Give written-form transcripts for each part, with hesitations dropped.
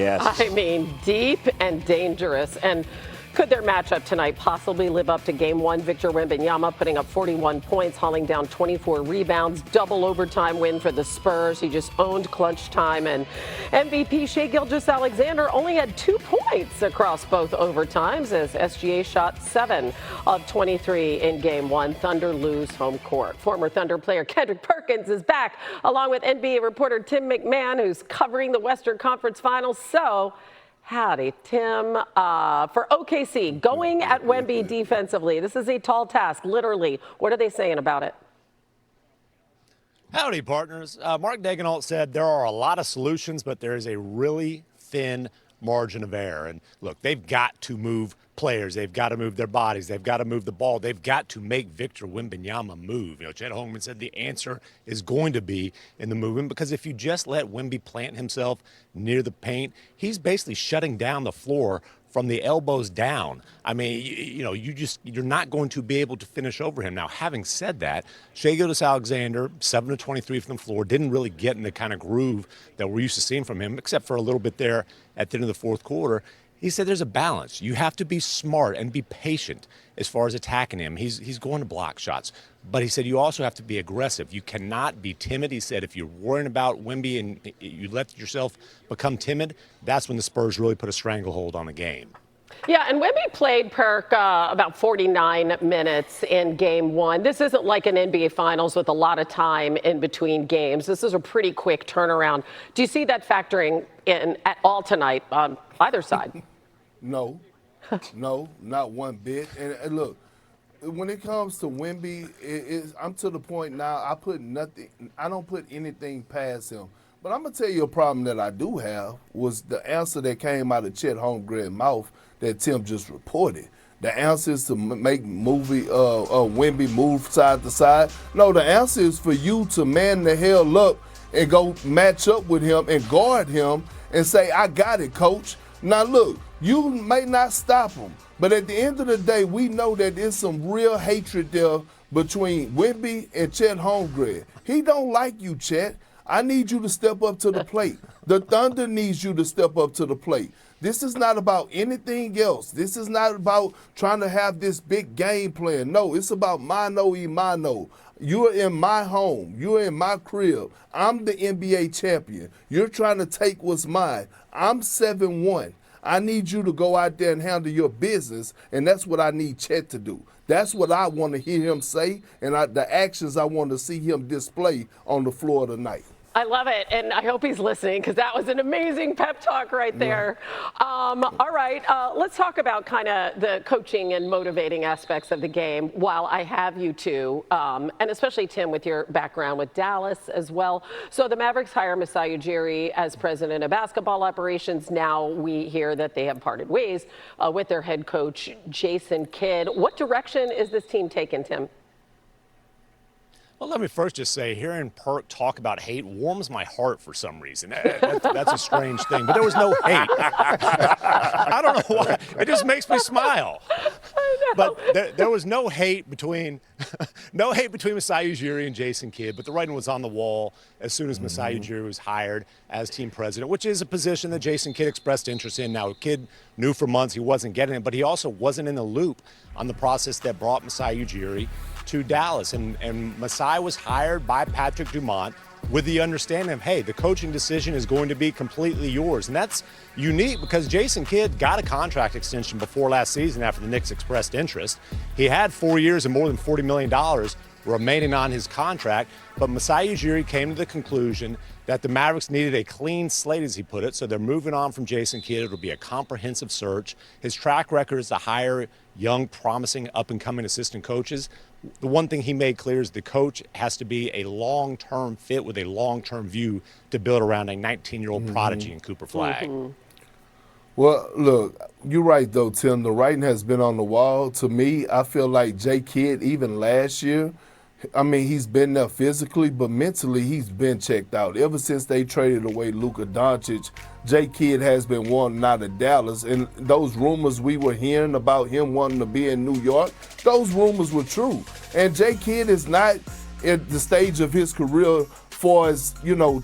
Yes. I mean, deep and dangerous. And could their matchup tonight possibly live up to Game 1? Victor Wembanyama putting up 41 points, hauling down 24 rebounds, double overtime win for the Spurs. He just owned clutch time. And MVP Shai Gilgeous-Alexander only had 2 points across both overtimes as SGA shot 7 of 23 in Game 1. Thunder lose home court. Former Thunder player Kendrick Perkins is back, along with NBA reporter Tim McMahon, who's covering the Western Conference Finals. So, howdy, Tim. For OKC, going at Wemby defensively, this is a tall task, literally. What are they saying about it? Howdy, partners. Mark Daigneault said there are a lot of solutions, but there is a really thin margin of error. And look, they've got to move players. They've got to move their bodies. They've got to move the ball. They've got to make Victor Wembanyama move. Chet Holmgren said the answer is going to be in the movement, because if you just let Wemby plant himself near the paint, he's basically shutting down the floor from the elbows down. I mean, you're not going to be able to finish over him. Now, having said that, Shai Gilgeous-Alexander, 7 of 23 from the floor, didn't really get in the kind of groove that we're used to seeing from him, except for a little bit there at the end of the fourth quarter. He said there's a balance. You have to be smart and be patient as far as attacking him. He's going to block shots. But he said you also have to be aggressive. You cannot be timid. He said if you're worrying about Wemby and you let yourself become timid, that's when the Spurs really put a stranglehold on the game. Yeah, and Wemby played, Perk, about 49 minutes in Game 1. This isn't like an NBA Finals with a lot of time in between games. This is a pretty quick turnaround. Do you see that factoring in at all tonight on either side? No, not one bit. And look, when it comes to Wemby, I'm to the point now. I don't put anything past him. But I'm gonna tell you a problem that I do have was the answer that came out of Chet Holmgren's mouth that Tim just reported. The answer is to make Wemby move side to side. No, the answer is for you to man the hell up and go match up with him and guard him and say, I got it, coach. Now, look, you may not stop him, but at the end of the day, we know that there's some real hatred there between Wemby and Chet Holmgren. He don't like you, Chet. I need you to step up to the plate. The Thunder needs you to step up to the plate. This is not about anything else. This is not about trying to have this big game plan. No, it's about mano y mano. You're in my home. You're in my crib. I'm the NBA champion. You're trying to take what's mine. I'm 7-1. I need you to go out there and handle your business, and that's what I need Chet to do. That's what I want to hear him say, and the actions I want to see him display on the floor tonight. I love it, and I hope he's listening because that was an amazing pep talk right there. All right, let's talk about kind of the coaching and motivating aspects of the game while I have you two, and especially Tim with your background with Dallas as well. So the Mavericks hire Masai Ujiri as president of basketball operations. Now we hear that they have parted ways with their head coach, Jason Kidd. What direction is this team taking, Tim? Well, let me first just say, hearing Perk talk about hate warms my heart for some reason. That's a strange thing, but there was no hate. I don't know why. It just makes me smile. But there was no hate between Masai Ujiri and Jason Kidd, but the writing was on the wall as soon as Masai Ujiri was hired as team president, which is a position that Jason Kidd expressed interest in. Now, Kidd knew for months he wasn't getting it, but he also wasn't in the loop on the process that brought Masai Ujiri to Dallas. And Masai was hired by Patrick Dumont with the understanding of, hey, the coaching decision is going to be completely yours. And that's unique because Jason Kidd got a contract extension before last season after the Knicks expressed interest. He had 4 years and more than $40 million remaining on his contract, but Masai Ujiri came to the conclusion that the Mavericks needed a clean slate, as he put it, so they're moving on from Jason Kidd. It'll be a comprehensive search. His track record is to hire young, promising, up-and-coming assistant coaches. The one thing he made clear is the coach has to be a long-term fit with a long-term view to build around a 19-year-old prodigy in Cooper Flagg. Well, look, you're right, though, Tim. The writing has been on the wall. To me, I feel like J. Kidd, even last year, I mean, he's been there physically, but mentally he's been checked out. Ever since they traded away Luka Doncic, J. Kidd has been wanting out of Dallas. And those rumors we were hearing about him wanting to be in New York, those rumors were true. And J. Kidd is not at the stage of his career far as,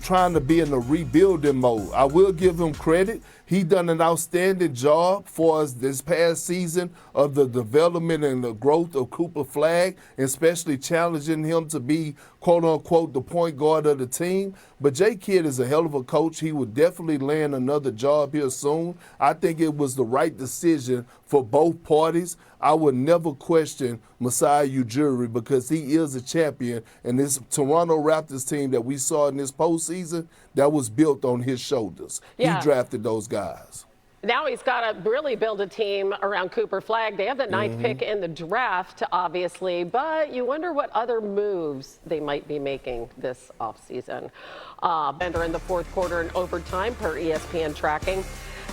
trying to be in a rebuilding mode. I will give him credit He done an outstanding job for us this past season of the development and the growth of Cooper Flagg, especially challenging him to be, quote-unquote, the point guard of the team. But Jay Kidd is a hell of a coach. He would definitely land another job here soon. I think it was the right decision for both parties. I would never question Masai Ujiri because he is a champion, and this Toronto Raptors team that we saw in this postseason, that was built on his shoulders. Yeah. He drafted those guys. Now he's got to really build a team around Cooper Flagg. They have the ninth pick in the draft, obviously, but you wonder what other moves they might be making this offseason. Bender in the fourth quarter in overtime per ESPN tracking.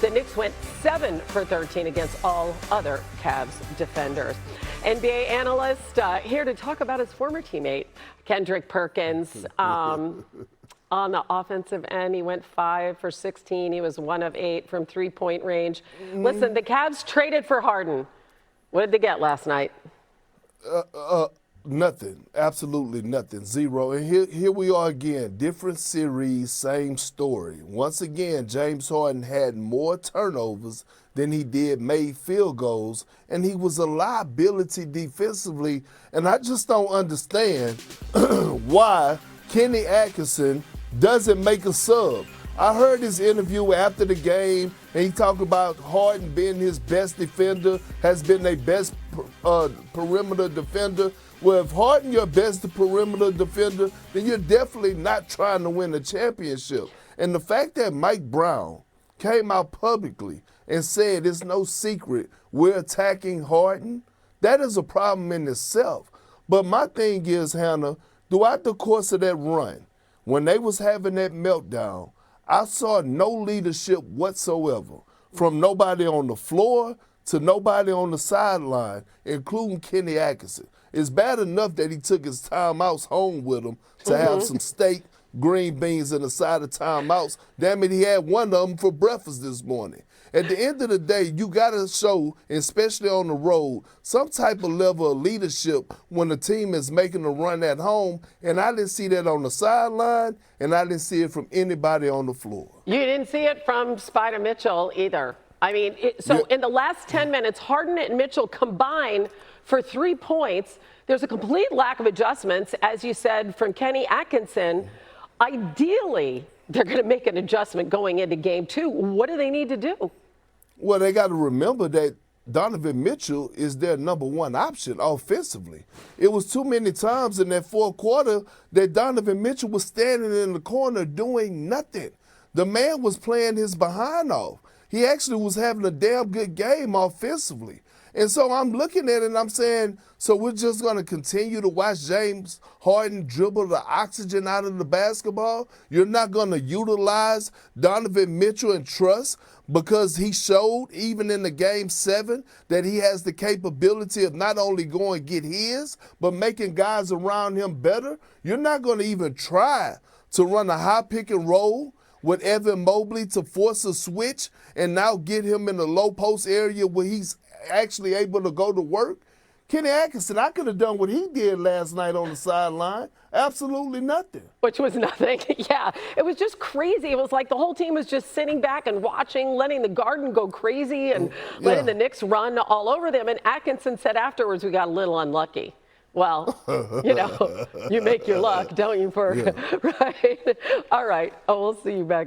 The Knicks went 7 for 13 against all other Cavs defenders. NBA analyst here to talk about his former teammate, Kendrick Perkins. On the offensive end, he went 5 for 16. He was 1 of 8 from three-point range. Listen, the Cavs traded for Harden. What did they get last night? Nothing. Absolutely nothing. Zero. And here we are again. Different series, same story. Once again, James Harden had more turnovers than he did made field goals, and he was a liability defensively. And I just don't understand why Kenny Atkinson doesn't make a sub. I heard his interview after the game, and he talked about Harden being his best defender, has been their best perimeter defender. Well, if Harden your best perimeter defender, then you're definitely not trying to win a championship. And the fact that Mike Brown came out publicly and said it's no secret we're attacking Harden, that is a problem in itself. But my thing is, Hannah, throughout the course of that run, when they was having that meltdown, I saw no leadership whatsoever, from nobody on the floor to nobody on the sideline, including Kenny Atkinson. It's bad enough that he took his timeouts home with him to have some steak, green beans, and a side of timeouts. Damn it, he had one of them for breakfast this morning. At the end of the day, you got to show, especially on the road, some type of level of leadership when the team is making a run at home. And I didn't see that on the sideline, and I didn't see it from anybody on the floor. You didn't see it from Spider Mitchell either. I mean, in the last 10 minutes, Harden and Mitchell combined for 3 points. There's a complete lack of adjustments, as you said, from Kenny Atkinson. Ideally, they're going to make an adjustment going into game 2. What do they need to do? Well, they got to remember that Donovan Mitchell is their number one option offensively. It was too many times in that fourth quarter that Donovan Mitchell was standing in the corner doing nothing. The man was playing his behind off. He actually was having a damn good game offensively. And so I'm looking at it and I'm saying, so we're just going to continue to watch James Harden dribble the oxygen out of the basketball? You're not going to utilize Donovan Mitchell and trust because he showed, even in the game 7, that he has the capability of not only going to get his, but making guys around him better? You're not going to even try to run a high pick and roll with Evan Mobley to force a switch and now get him in the low post area where he's actually able to go to work? Kenny Atkinson, I could have done what he did last night on the sideline. Absolutely nothing. Which was nothing. Yeah, it was just crazy. It was like the whole team was just sitting back and watching, letting the Garden go crazy and letting the Knicks run all over them. And Atkinson said afterwards, we got a little unlucky. Well, you know, you make your luck, don't you? Right? All right. Oh, we'll see you back.